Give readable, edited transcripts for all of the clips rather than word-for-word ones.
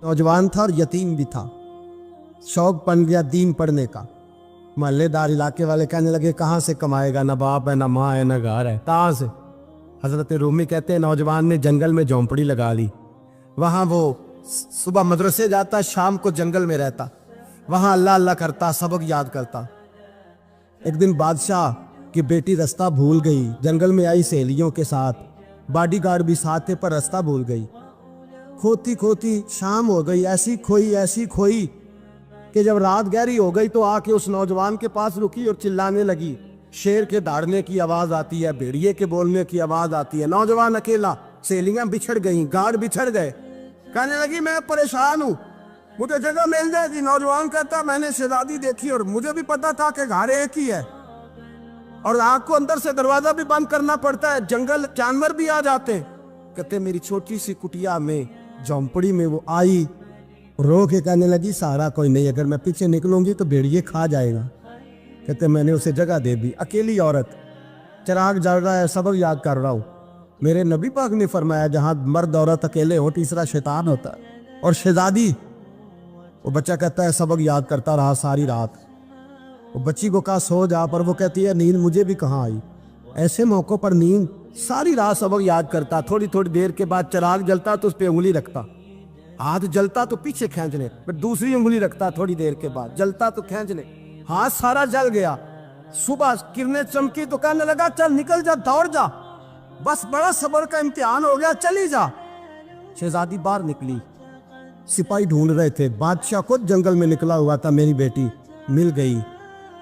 नौजवान था और यतीम भी था। शौक बन गया दीन पढ़ने का। मोहल्लेदार इलाके वाले कहने लगे कहाँ से कमाएगा, ना बाप है, ना माँ है, ना घर है, कहाँ से। हजरत रूमी कहते हैं नौजवान ने जंगल में झोंपड़ी लगा ली। वहाँ वो सुबह मदरसे जाता, शाम को जंगल में रहता, वहाँ अल्लाह अल्लाह करता, सबक याद करता। एक दिन बादशाह की बेटी रास्ता भूल गई, जंगल में आई सहेलियों के साथ, बॉडीगार्ड भी साथ थे पर रास्ता भूल गई। खोती खोती शाम हो गई, ऐसी खोई कि जब रात गहरी हो गई तो आके उस नौजवान के पास रुकी और चिल्लाने लगी। शेर के दहाड़ने की आवाज आती है, भेड़िए के बोलने की आवाज आती है। नौजवान अकेला, सहेलियां बिछड़ गई, गार्ड बिछड़ गए। कहने लगी मैं परेशान हूँ, मुझे जगह मिल जाएगी। नौजवान कहता मैंने शहजादी देखी और मुझे भी पता था कि घर एक ही है और आग को अंदर से दरवाजा भी बंद करना पड़ता है, जंगल जानवर भी आ जाते हैं। कहते मेरी छोटी सी कुटिया में, झोंपड़ी में वो आई, रो के कहने लगी सहारा कोई नहीं, अगर मैं पीछे निकलूंगी तो भेड़िए खा जाएगा। कहते मैंने उसे जगह दे दी। अकेली औरत, चिराग जल रहा है, सबक याद कर रहा हूँ। मेरे नबी पाक ने फरमाया जहां मर्द औरत अकेले हो तीसरा शैतान होता है। और शहजादी, वो बच्चा कहता है सबक याद करता रहा सारी रात। वो बच्ची को कहा सो जा, पर वो कहती है नींद मुझे भी कहाँ आई। ऐसे मौक़ों पर नींद, सारी रात सबक याद करता। थोड़ी थोड़ी देर के बाद चिराग जलता तो उस पर उंगली रखता, हाथ जलता तो पीछे खींचने, फिर दूसरी उंगली रखता, थोड़ी देर के बाद जलता तो खींचने, हाथ सारा जल गया। सुबह किरणें चमकी तो कहने लगा चल निकल जा, दौड़ जा, बस बड़ा सब्र का इम्तिहान हो गया, चली जा। शहजादी बाहर निकली, सिपाही ढूंढ रहे थे। बादशाह खुद जंगल में निकला हुआ था, मेरी बेटी मिल गई।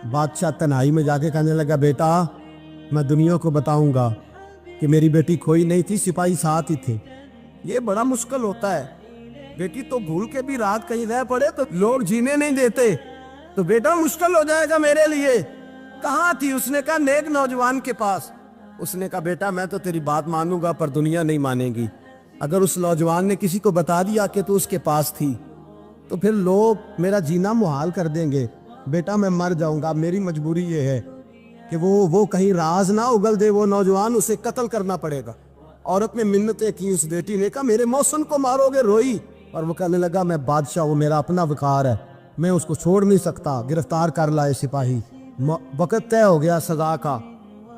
बादशाह तन्हाई में जाके कहने लगा बेटा मैं दुनिया को बताऊंगा कि मेरी बेटी खोई नहीं थी, सिपाही साथ ही थे। ये बड़ा मुश्किल होता है, बेटी तो भूल के भी रात कहीं रह पड़े तो लोग जीने नहीं देते, तो बेटा मुश्किल हो जाएगा मेरे लिए। कहाँ थी? उसने कहा नेक नौजवान के पास। उसने कहा बेटा मैं तो तेरी बात मानूंगा पर दुनिया नहीं मानेगी। अगर उस नौजवान ने किसी को बता दिया कि तू उसके पास थी तो फिर लोग मेरा जीना मुहाल कर देंगे। बेटा मैं मर जाऊंगा, मेरी मजबूरी ये है कि वो कहीं राज ना उगल दे वो नौजवान, उसे कत्ल करना पड़ेगा। औरत ने मिन्नतें की, उस बेटी ने कहा मेरे मौसम को मारोगे, रोई। और वो कहने लगा मैं बादशाह, वो मेरा अपना वकार है, मैं उसको छोड़ नहीं सकता। गिरफ्तार कर लाए सिपाही। वक़्त तय हो गया सजा का।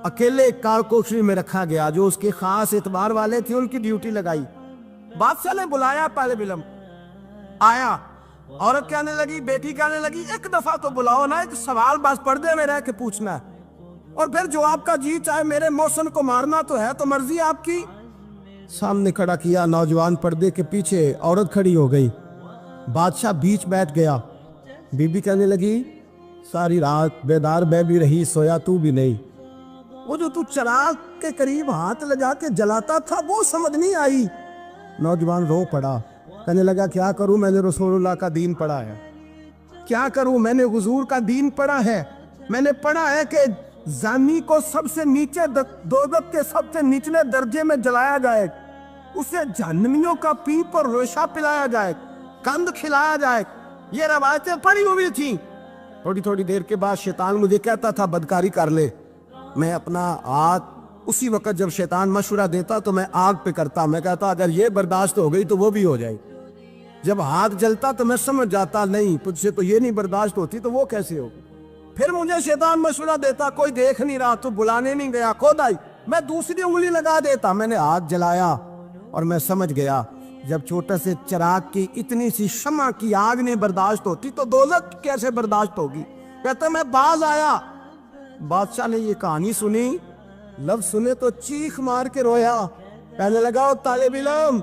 अकेले कारकोशरी में रखा गया, जो उसके खास एतबार वाले थे उनकी ड्यूटी लगाई। बादशाह ने बुलाया, पहले बिलम आया। औरत कहने लगी, बेटी कहने लगी एक दफा तो बुलाओ ना, एक सवाल बस पर्दे में रह के पूछना है और फिर जो आपका जी चाहे, मेरे मौसम को मारना तो है, तो मर्जी आपकी। सामने खड़ा किया, नौजवान पर्दे के पीछे, औरत खड़ी हो गई। बादशाह बीच बैठ गया। बीबी कहने लगी सारी रात बेदार मैं भी रही, सोया तू भी नहीं। वो जो तू चिराग के करीब हाथ लगा के जलाता था वो समझ नहीं आई। नौजवान रो पड़ा, कहने लगा क्या करूं, मैंने रसूलुल्लाह का दीन पढ़ा है, क्या करूं, मैंने हुजूर का दीन पढ़ा है। मैंने पढ़ा है कि जानी को सबसे नीचे दोज़ख के सबसे निचले दर्जे में जलाया जाए, उसे जहन्नमियों का पीप और रेशा पिलाया जाए, कंद खिलाया जाए। ये रवायतें पड़ी हुई थी। थोड़ी थोड़ी देर के बाद शैतान मुझे कहता था बदकारी कर ले। मैं अपना हाथ उसी वक्त जब शैतान मशवरा देता तो मैं आग पे करता। मैं कहता अगर ये बर्दाश्त हो गई तो वो भी हो जाए। जब हाथ जलता तो मैं समझ जाता नहीं तुझसे तो ये नहीं बर्दाश्त होती तो वो कैसे हो। फिर मुझे शैतान मशवरा देता कोई देख नहीं रहा, तो बुलाने नहीं गया, खुद आई, मैं दूसरी उंगली लगा देता। मैंने हाथ जलाया और मैं समझ गया जब छोटे से चिराग की इतनी सी शमा की आग नहीं बर्दाश्त होती तो दोज़ख कैसे बर्दाश्त होगी। कहता मैं बाज आया। बादशाह ने ये कहानी सुनी, लफ्ज सुने तो चीख मार के रोया। कहने लगा तालिब इल्म,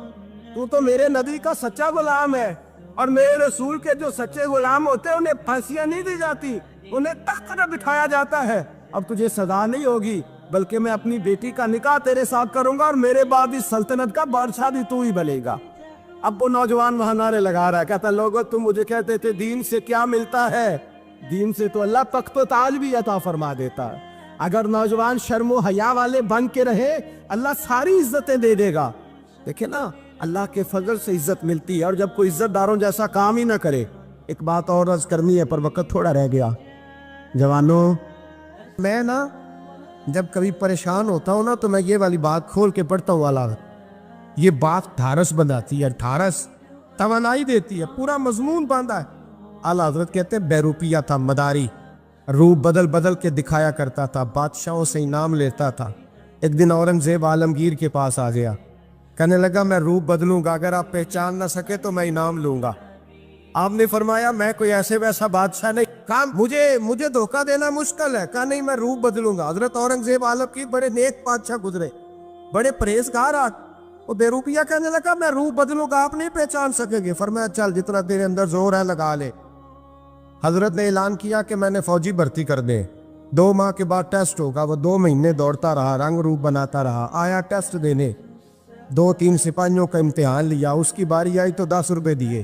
तू तो मेरे नबी का सच्चा गुलाम है और मेरे रसूल के जो सच्चे गुलाम होते हैं उन्हें फांसियां नहीं दी जाती, उन्हें तख्त पर बिठाया जाता है। अब तुझे सजा नहीं होगी बल्कि मैं अपनी बेटी का निकाह तेरे साथ करूंगा और मेरे बाद इस सल्तनत का बादशाह भी तू ही बनेगा। अब वो नौजवान वहां नारे लगा रहा है, कहता लोगों तुम मुझे कहते थे दीन से क्या मिलता है, दीन से तो अल्लाह तख्त व ताज भी अता फरमा देता है। अगर नौजवान शर्मो हया वाले बन के रहे अल्लाह सारी इज्जतें दे देगा। देखे ना अल्लाह के फजल से इज्जत मिलती है और जब कोई इज्जतदारों जैसा काम ही ना करे। एक बात और अर्ज करनी है पर वक्त थोड़ा रह गया। जवानों, मैं ना जब कभी परेशान होता हूँ ना तो मैं ये वाली बात खोल के पढ़ता हूँ वाला, ये बात ढारस बनाती है। ढारस توانائی دیتی ہے, پورا مضمون باندھا ہے. اعلیٰ حضرت کہتے ہیں بہروپیہ تھا, مداری, روپ بدل بدل کے دکھایا کرتا تھا, بادشاہوں سے انعام لیتا تھا. ایک دن اورنگزیب عالمگیر کے پاس آ گیا, کہنے لگا میں روپ بدلوں گا, اگر آپ پہچان نہ سکے تو میں انعام لوں گا. آپ نے فرمایا میں کوئی ایسے ویسا بادشاہ نہیں, کہا مجھے دھوکہ دینا مشکل ہے. کہا نہیں میں روپ بدلوں گا. حضرت اورنگزیب عالمگیر بڑے نیک بادشاہ گزرے, بڑے پرہیزگار. وہ بہروپیہ کہنے لگا میں روپ بدلوں گا, آپ نہیں پہچان سکیں گے. فرمایا چل جتنا تیرے اندر زور ہے لگا لے. حضرت نے اعلان کیا کہ میں نے فوجی بھرتی کر دیں, 2 ماہ کے بعد ٹیسٹ ہوگا. وہ 2 مہینے دوڑتا رہا, رنگ روپ بناتا رہا, آیا ٹیسٹ دینے, 2-3 سپاہیوں کا امتحان لیا. اس کی باری آئی تو 10 روپے دیے,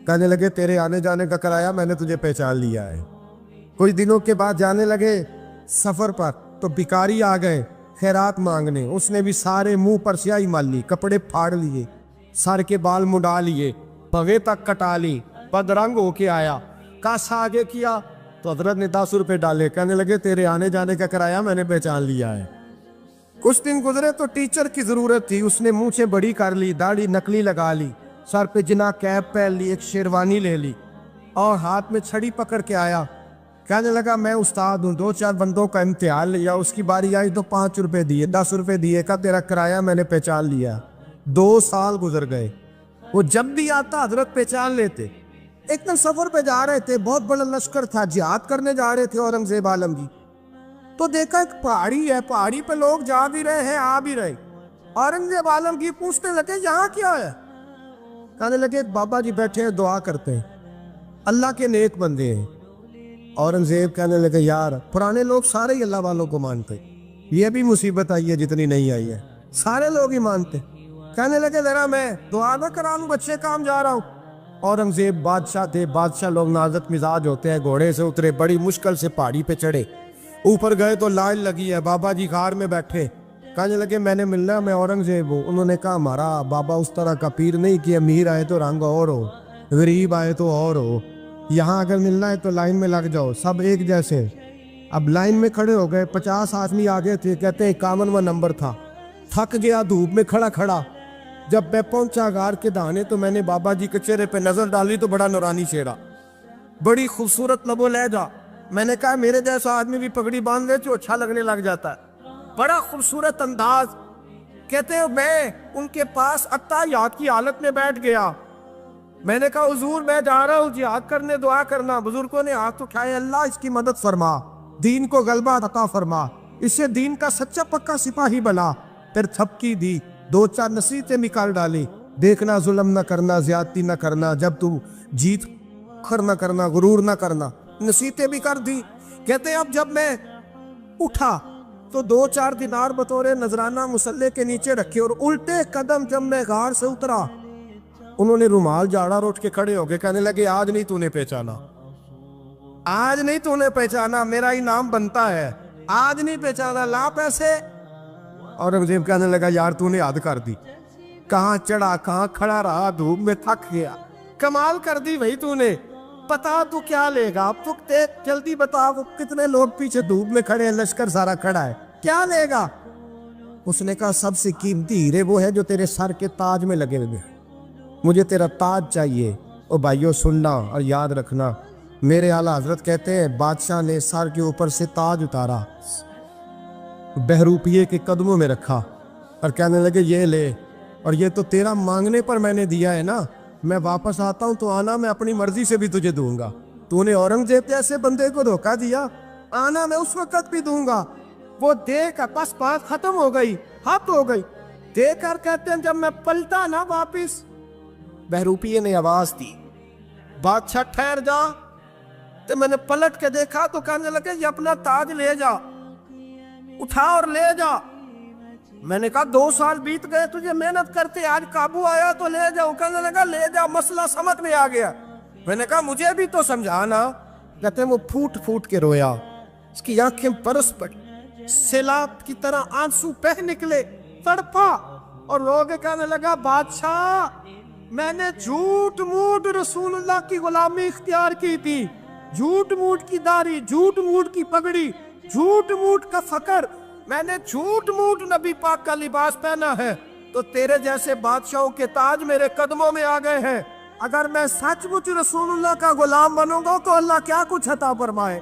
کہنے لگے تیرے آنے جانے کا کرایہ میں نے تجھے پہچان لیا ہے. کچھ دنوں کے بعد جانے لگے سفر پر, تو بھکاری آ گئے خیرات مانگنے. اس نے بھی سارے منہ پر سیاہی مال لی, کپڑے پھاڑ لیے, سر کے بال مڈا لیے, پگے تک کٹا لی, بدرنگ ہو کے آیا. کاس آگے کیا تو حضرت نے 10 روپے ڈالے, کہنے لگے تیرے آنے جانے کا کرایہ میں نے پہچان لیا ہے. کچھ دن گزرے تو ٹیچر کی ضرورت تھی. اس نے مونچھیں بڑی کر لی, داڑھی نکلی لگا لی, سر پہ جنا کیپ پہن لی, ایک شیروانی لے لی اور ہاتھ میں چھڑی پکڑ کے آیا. کہنے لگا میں استاد ہوں, 2-4 بندوں کا امتحان لیا. اس کی باری آئی تو 5 روپے دیے, 10 روپے دیے, کہا تیرا کرایہ میں نے پہچان لیا. 2 سال گزر گئے. وہ جب بھی آتا حضرت پہچان لیتے. ایک دن سفر پہ جا رہے تھے, بہت بڑا لشکر تھا, جہاد کرنے جا رہے تھے اورنگزیب عالمگیر. تو دیکھا ایک پہاڑی ہے, پہاڑی پہ لوگ جا بھی رہے ہیں آ بھی رہے. اورنگزیب عالمگیر پوچھنے لگے یہاں کیا ہے؟ کہنے لگے بابا جی بیٹھے ہیں دعا کرتے ہیں, اللہ کے نیک بندے ہیں. اورنگزیب کہنے لگے یار پرانے لوگ سارے ہی اللہ والوں کو مانتے, یہ بھی مصیبت آئی ہے جتنی نہیں آئی ہے, سارے لوگ ہی مانتے. کہنے لگے ذرا میں دعا نہ کرا لوں, بچے کام جا رہا ہوں. اورنگزیب بادشاہ تھے, بادشاہ لوگ نازک مزاج ہوتے ہیں. گھوڑے سے اترے, بڑی مشکل سے پہاڑی پہ چڑھے, اوپر گئے تو لائن لگی ہے. بابا جی غار میں بیٹھے, کہنے لگے میں نے ملنا, میں اورنگزیب ہوں. انہوں نے کہا ہمارا بابا اس طرح کا پیر نہیں کہ امیر آئے تو رنگ اور ہو, غریب آئے تو اور ہو. یہاں اگر ملنا ہے تو لائن میں لگ جاؤ, سب ایک جیسے. اب لائن میں کھڑے ہو گئے, 50 آدمی آگے تھے. کہتے ہیں 51واں نمبر تھا. تھک گیا دھوپ میں کھڑا کھڑا. جب میں پہنچا غار کے دہانے تو میں نے بابا جی کے چہرے پہ نظر ڈالی تو بڑا نورانی چہرہ, بڑی خوبصورت لب و لہجہ. میں نے کہا میرے جیسا آدمی بھی پگڑی باندھ لے تو اچھا لگنے لگ جاتا ہے, بڑا خوبصورت انداز. کہتے ہیں میں ان کے پاس اتحیات کی حالت میں بیٹھ گیا. میں نے کہا حضور میں جا رہا ہوں جہاد کرنے, دعا کرنا. بزرگوں نے ہاتھ اٹھائے, اللہ اس کی مدد فرما, دین کو غلبہ عطا فرما, اسے دین کا سچا پکا سپاہی بنا. پھر تھپکی دی, 2-4 نصیحتیں نکال ڈالی. دیکھنا ظلم نہ کرنا, زیادتی نہ کرنا, جب تو جیت کر نہ کرنا, غرور نہ کرنا, نصیحتیں بھی کر دی. کہتے ہیں اب جب میں اٹھا تو 2-4 دینار بطور نذرانہ مسلح کے نیچے رکھے, اور الٹے قدم جب میں غار سے اترا انہوں نے رومال جھاڑا اور اٹھ کے کھڑے ہو گئے. کہنے لگے آج نہیں تو نے پہچانا, آج نہیں تو نے پہچانا, میرا انعام بنتا ہے, آج نہیں پہچانا, لا پیسے. اورنگزیب کہنے لگا یار تو نے حد کر دی, کہاں چڑھا کہاں کھڑا رہا, دھوپ میں تھک گیا, کمال کر دی بھائی تو نے. پتا تو کیا لے گا, اب تو جلدی بتا, وہ کتنے لوگ پیچھے دھوپ میں کھڑے ہیں, لشکر سارا کھڑا ہے, کیا لے گا؟ اس نے کہا سب سے قیمتی ہیرے وہ ہے جو تیرے سر کے تاج میں لگے ہوئے, مجھے تیرا تاج چاہیے. او بھائیو سننا اور یاد رکھنا, میرے اعلیٰ حضرت کہتے ہیں بادشاہ نے سر کے اوپر سے تاج اتارا, بہروپیے کے قدموں میں رکھا اور کہنے لگے یہ لے, اور یہ تو تیرا مانگنے پر میں نے دیا ہے نا, میں واپس آتا ہوں تو آنا, میں اپنی مرضی سے بھی تجھے دوں گا. تو نے اورنگزیب جیسے بندے کو دھوکہ دیا, آنا میں اس وقت بھی دوں گا. وہ دے کر بس بات ختم ہو گئی, حد ہو گئی. دے کر کہتے ہیں جب میں پلٹا نا واپس, بہروپیے نے آواز دی بادشاہ ٹھہر جا. تو میں نے پلٹ کے دیکھا تو کہنے لگے یہ اپنا تاج لے جا, اٹھا اور لے جا. میں نے کہا 2 سال بیت گئے تجھے محنت کرتے, آج قابو آیا تو لے جاؤ. کہنے لگا لے جا, مسئلہ سمجھ میں آ گیا. میں نے کہا مجھے بھی تو سمجھانا. کہتے ہیں وہ پھوٹ پھوٹ کے رویا, اس کی آنکھیں برس پڑی, سیلاب کی طرح آنسو بہہ نکلے, تڑپا اور رو کے کہنے لگا بادشاہ میں نے جھوٹ موٹ رسول اللہ کی غلامی اختیار کی تھی, جھوٹ موٹ کی داڑھی, جھوٹ موٹ کی پگڑی, جھوٹ موٹ کا فقر, میں نے جھوٹ موٹ نبی پاک کا لباس پہنا ہے, تو تیرے جیسے بادشاہوں کے تاج میرے قدموں میں آ گئے ہیں. अगर मैं सचमुच रसूलुल्लाह का गुलाम बनूंगा तो अल्लाह क्या कुछ अता फरमाए,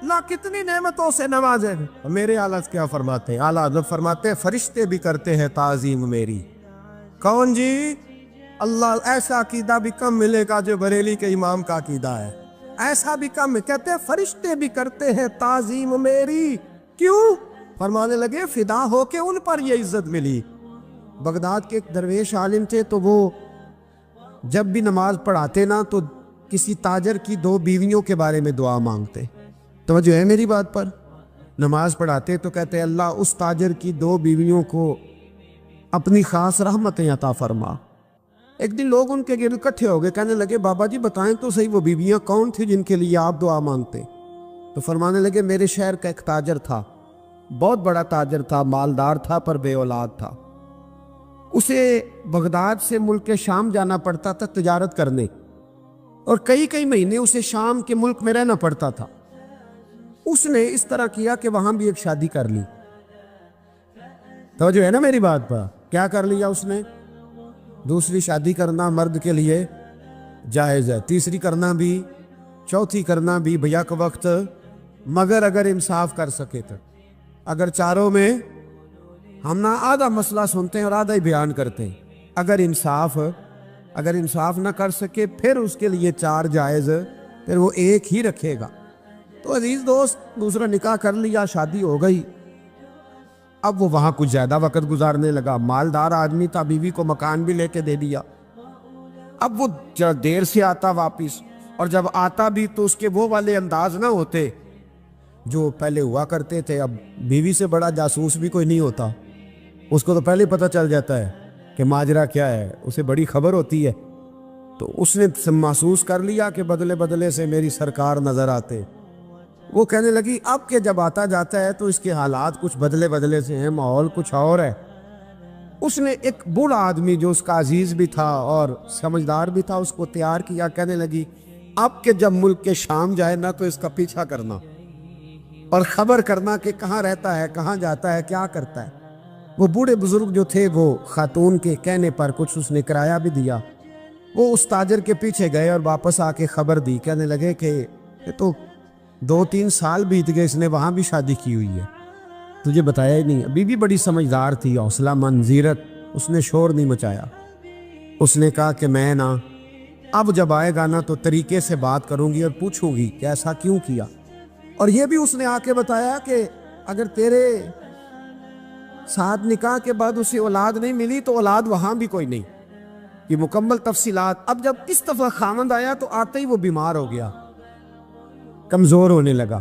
अल्लाह कितनी नेमतों से नवाजे। मेरे आला क्या फरमाते हैं, आला हज़रत फरमाते हैं फरिश्ते भी करते हैं ताज़ीम मेरी। कौन जी? अल्लाह। ऐसा अकीदा भी कम मिलेगा जो बरेली के इमाम का अकीदा है, ऐसा भी कम। कहते हैं फरिश्ते भी करते हैं ताज़ीम मेरी। क्यों? फरमाने लगे फिदा हो के उन पर ये इज्जत मिली। बगदाद के एक दरवेश आलिम थे, तो वो जब भी नमाज पढ़ाते ना तो किसी ताजर की 2 बीवियों के बारे में दुआ मांगते। तो जो है मेरी बात पर, नमाज पढ़ाते तो कहते अल्लाह उस ताजर की 2 बीवियों को अपनी खास रहमतें अता फरमा। एक दिन लोग उनके गिर्द इकट्ठे हो गए, कहने लगे बाबा जी बताएं तो सही वो बीवियां कौन थी जिनके लिए आप दुआ मांगते। तो फरमाने लगे मेरे शहर का एक ताजर था, बहुत बड़ा ताजर था, मालदार था पर बे औलाद था। उसे बगदाद से मुल्क शाम जाना पड़ता था तिजारत करने, और कई कई महीने उसे शाम के मुल्क में रहना पड़ता था। उसने इस तरह किया कि वहां भी एक शादी कर ली। तो जो है ना मेरी बात पर, क्या कर लिया उसने? दूसरी शादी करना मर्द के लिए जायज़ है, तीसरी करना भी, चौथी करना भी भैया के वक्त, मगर अगर इंसाफ कर सके तो। अगर चारों में हम ना आधा मसला सुनते हैं और आधा ही बयान करते हैं, अगर इंसाफ ना कर सके फिर उसके लिए 4 जायज़, फिर वो एक ही रखेगा। तो अजीज दोस्त, दूसरा निकाह कर लिया, शादी हो गई। अब वो वहाँ कुछ ज़्यादा वक्त गुजारने लगा, मालदार आदमी था, बीवी को मकान भी लेके दे दिया। अब वो जरा देर से आता वापिस, और जब आता भी तो उसके वो वाले अंदाज ना होते जो पहले हुआ करते थे। अब बीवी से बड़ा जासूस भी कोई नहीं होता, उसको तो पहले पता चल जाता है कि माजरा क्या है, उसे बड़ी खबर होती है। तो उसने महसूस कर लिया कि बदले बदले से मेरी सरकार नज़र आते। वो कहने लगी अब के जब आता जाता है तो इसके हालात कुछ बदले बदले से हैं, माहौल कुछ और है। उसने एक बूढ़ा आदमी जो उसका अजीज भी था और समझदार भी था उसको तैयार किया। कहने लगी अब के जब मुल्क के शाम जाए ना तो इसका पीछा करना और ख़बर करना कि कहाँ रहता है, कहाँ जाता है, क्या करता है। वो बूढ़े बुजुर्ग जो थे वो खातून के कहने पर कुछ उसने किराया भी दिया। वो उस ताजर के पीछे गए और वापस आके खबर दी। कहने लगे कि ये तो 2-3 साल बीत गए, इसने वहाँ भी शादी की हुई है, तुझे बताया ही नहीं। बीवी बड़ी समझदार थी, हौसला मंद, जीरत, उसने शोर नहीं मचाया। उसने कहा कि मैं ना अब जब आएगा ना तो तरीके से बात करूंगी और पूछूंगी कि ऐसा क्यों किया। और ये भी उसने आके बताया कि अगर तेरे साथ निकाह के बाद उसे औलाद नहीं मिली तो औलाद वहाँ भी कोई नहीं, ये मुकम्मल तफसीलात। अब जब इस दफ़ा खामद आया तो आते ही वो बीमार हो गया, कमज़ोर होने लगा।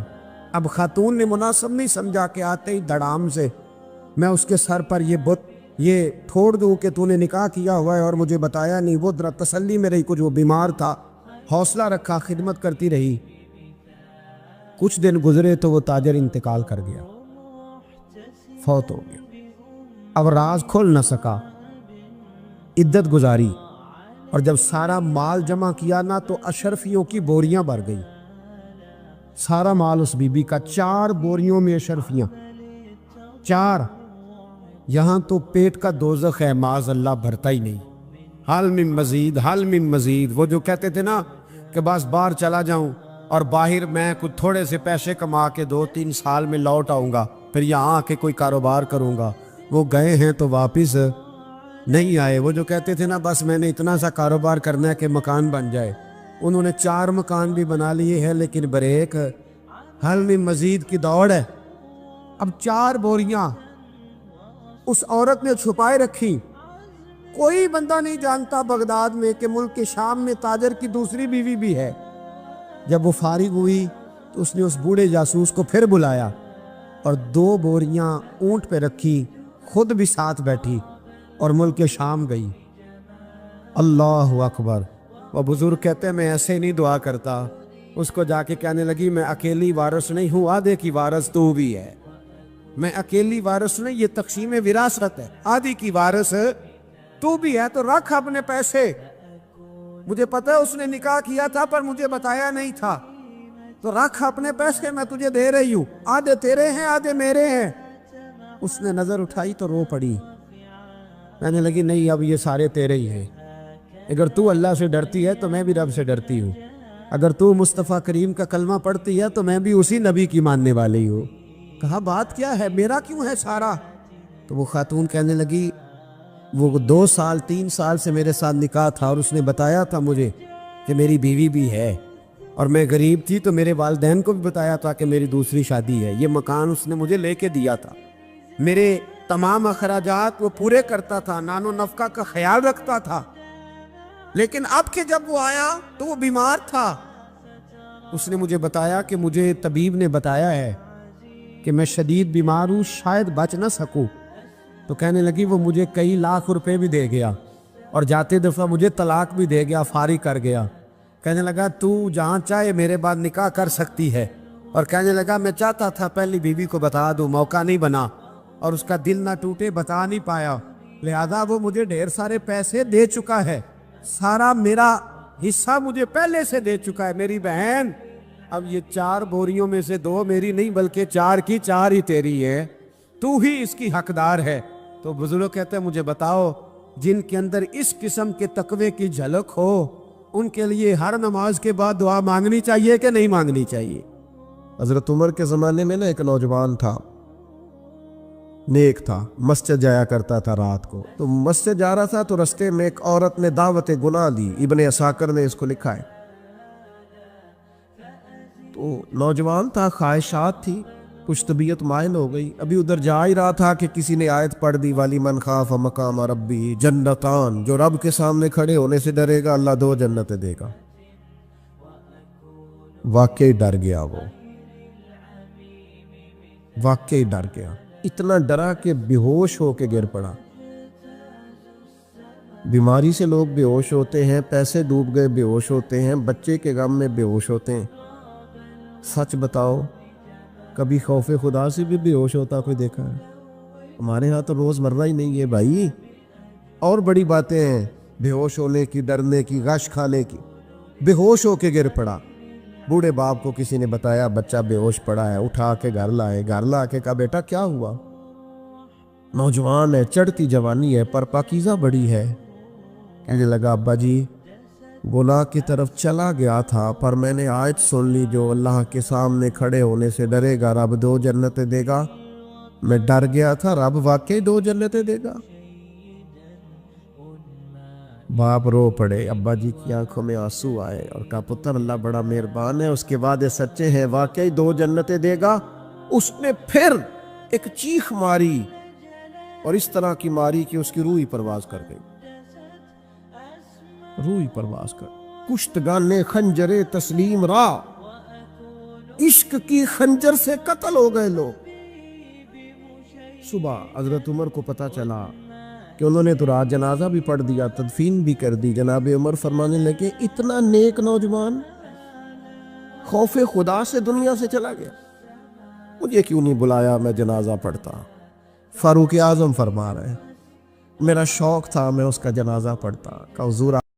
अब खातून ने मुनासिब नहीं समझा कि आते ही धड़ाम से मैं उसके सर पर ये ठोड़ दूँ कि तूने निकाह किया हुआ है और मुझे बताया नहीं। वो जरा तसल्ली में रही, कुछ वो बीमार था, हौसला रखा, खिदमत करती रही। कुछ दिन गुजरे तो वो ताजर इंतकाल कर गया, फौत हो गया। अब राज खोल न सका, इद्दत गुजारी, और जब सारा माल जमा किया ना तो अशरफियों की बोरियां भर गई। सारा माल उस बीबी का, 4 बोरियों में अशरफियां, 4। यहाँ तो पेट का दोज़ख है, माज़ अल्लाह भरता ही नहीं। हाल मिन मजीद, हाल मिन मजीद। वो जो कहते थे ना कि बस बाहर चला जाऊं और बाहर मैं कुछ थोड़े से पैसे कमा के 2-3 साल में लौट आऊँगा, फिर यहाँ आके कोई कारोबार करूँगा, वो गए हैं तो वापस नहीं आए। वो जो कहते थे ना बस मैंने इतना सा कारोबार करना है कि मकान बन जाए, उन्होंने 4 मकान भी बना लिए हैं, लेकिन ब्रेक हल में मजीद की दौड़ है। अब 4 बोरियां उस औरत ने छुपाए रखी। कोई बंदा नहीं जानता बगदाद में कि मुल्क के शाम में ताजर की दूसरी बीवी भी है। जब वो फारिग हुई तो उसने उस बूढ़े जासूस को फिर बुलाया और 2 बोरियां ऊंट पे रखी, खुद भी साथ बैठी और मुल्क के शाम गई। अल्लाह अकबर। वो बुजुर्ग कहते हैं मैं ऐसे नहीं दुआ करता। उसको जाके कहने लगी मैं अकेली वारिस नहीं हूँ, आधे की वारिस तू भी है। मैं अकेली वारिस नहीं, ये तक़सीम विरासत है, आधी की वारिस तू भी है। तो रख अपने पैसे, मुझे पता है उसने निकाह किया था पर मुझे बताया नहीं था, तो रख अपने पैसे, मैं तुझे दे रही हूँ, आधे तेरे हैं आधे मेरे हैं। उसने नजर उठाई तो रो पड़ी, कहने लगी नहीं अब ये सारे तेरे ही हैं। اگر تو اللہ سے ڈرتی ہے تو میں بھی رب سے ڈرتی ہوں، اگر تو مصطفیٰ کریم کا کلمہ پڑھتی ہے تو میں بھی اسی نبی کی ماننے والی ہوں۔ کہا بات کیا ہے، میرا کیوں ہے سارا؟ تو وہ خاتون کہنے لگی وہ 2 سال 3 سال سے میرے ساتھ نکاح تھا، اور اس نے بتایا تھا مجھے کہ میری بیوی بھی ہے، اور میں غریب تھی تو میرے والدین کو بھی بتایا تھا کہ میری دوسری شادی ہے۔ یہ مکان اس نے مجھے لے کے دیا تھا، میرے تمام اخراجات وہ پورے کرتا تھا، نان و نفقہ کا خیال رکھتا تھا، لیکن اب کہ جب وہ آیا تو وہ بیمار تھا۔ اس نے مجھے بتایا کہ مجھے طبیب نے بتایا ہے کہ میں شدید بیمار ہوں، شاید بچ نہ سکوں۔ تو کہنے لگی وہ مجھے کئی لاکھ روپے بھی دے گیا، اور جاتے دفعہ مجھے طلاق بھی دے گیا، فارغ کر گیا۔ کہنے لگا تو جہاں چاہے میرے بعد نکاح کر سکتی ہے، اور کہنے لگا میں چاہتا تھا پہلی بیوی کو بتا دوں، موقع نہیں بنا، اور اس کا دل نہ ٹوٹے، بتا نہیں پایا، لہذا وہ مجھے ڈھیر سارے پیسے دے چکا ہے، سارا میرا حصہ مجھے پہلے سے دے چکا ہے۔ میری بہن اب یہ 4 بوریوں میں سے 2 میری نہیں بلکہ 4 کی 4 ہی تیری ہے، تو ہی اس کی حقدار ہے۔ تو بزرگ کہتے ہیں مجھے بتاؤ جن کے اندر اس قسم کے تقوی کی جھلک ہو ان کے لیے ہر نماز کے بعد دعا مانگنی چاہیے کہ نہیں مانگنی چاہیے؟ حضرت عمر کے زمانے میں ایک نوجوان تھا، نیک تھا، مسجد جایا کرتا تھا رات کو۔ تو مسجد جا رہا تھا تو رستے میں ایک عورت نے دعوت گناہ دی، ابن عساکر نے اس کو لکھا ہے۔ تو نوجوان تھا، خواہشات تھی، کچھ طبیعت مائل ہو گئی، ابھی ادھر جا ہی رہا تھا کہ کسی نے آیت پڑھ دی والی من خاف مقام ربی جنتان، جو رب کے سامنے کھڑے ہونے سے ڈرے گا اللہ 2 جنتیں دے گا۔ واقعی ڈر گیا، وہ واقعی ڈر گیا، اتنا ڈرا کہ بے ہوش ہو کے گر پڑا۔ بیماری سے لوگ بے ہوش ہوتے ہیں، پیسے ڈوب گئے بے ہوش ہوتے ہیں، بچے کے غم میں بے ہوش ہوتے ہیں۔ سچ بتاؤ کبھی خوف خدا سے بھی بے ہوش ہوتا کوئی دیکھا ہے؟ ہمارے ہاں تو روز مرہ ہی نہیں ہے بھائی، اور بڑی باتیں ہیں بے ہوش ہونے کی، ڈرنے کی، غش کھانے کی۔ بے ہوش ہو کے گر پڑا، بوڑھے باپ کو کسی نے بتایا بچہ بے ہوش پڑا ہے، اٹھا کے گھر لائے، گھر لا کے کہا بیٹا کیا ہوا؟ نوجوان ہے، چڑھتی جوانی ہے پر پاکیزہ بڑی ہے۔ کہنے لگا ابا جی گناہ کی طرف چلا گیا تھا، پر میں نے آیت سن لی جو اللہ کے سامنے کھڑے ہونے سے ڈرے گا رب 2 جنتیں دے گا، میں ڈر گیا تھا، رب واقعی 2 جنتیں دے گا۔ باپ رو پڑے، ابا جی کی آنکھوں میں آنسو آئے اور کہا پتر اللہ بڑا مہربان ہے، اس کے وعدے سچے ہیں، واقعی 2 جنتیں دے گا۔ اس نے پھر ایک چیخ ماری اور اس طرح کی ماری کہ اس کی روح ہی پرواز کر گئی، روح ہی پرواز کر۔ کشتگان خنجر تسلیم را، عشق کی خنجر سے قتل ہو گئے لوگ۔ صبح حضرت عمر کو پتہ چلا کہ انہوں نے تو رات جنازہ بھی پڑھ دیا، تدفین بھی کر دی۔ جناب عمر فرمانے لگے اتنا نیک نوجوان خوف خدا سے دنیا سے چلا گیا، مجھے کیوں نہیں بلایا میں جنازہ پڑھتا؟ فاروق اعظم فرما رہے ہیں میرا شوق تھا میں اس کا جنازہ پڑھتا۔ کہ حضور